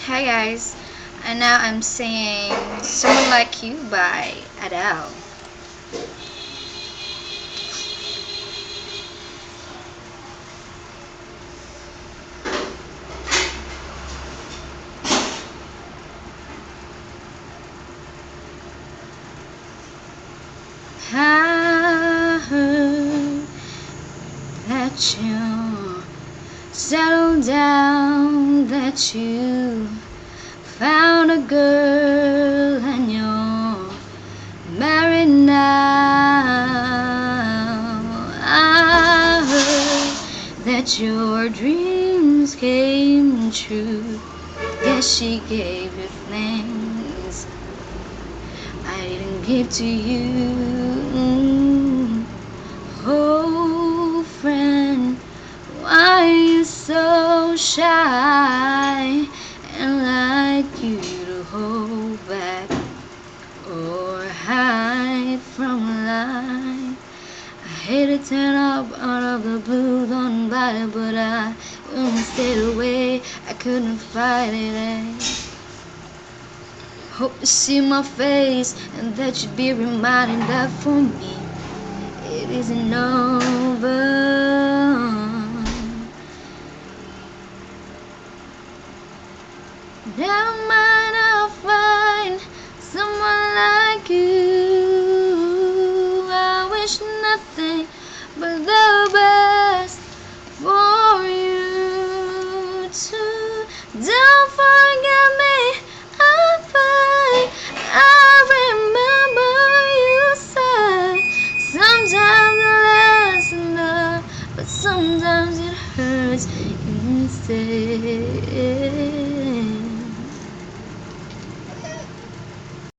Hi guys, and now I'm singing Someone Like You by Adele. I heard that you settled down, that you found a girl and you're married now. I heard that your dreams came true. Yes, she gave you things I didn't give to you. Oh, friend, why are you so shy and like you to hold back or hide from life? I hate to turn up out of the blue, don't invite it, but I wouldn't stay away. I couldn't fight it. Hope to see my face and that you'd be reminded that for me it isn't over. Now might I find someone like you. I wish nothing but the best for you too.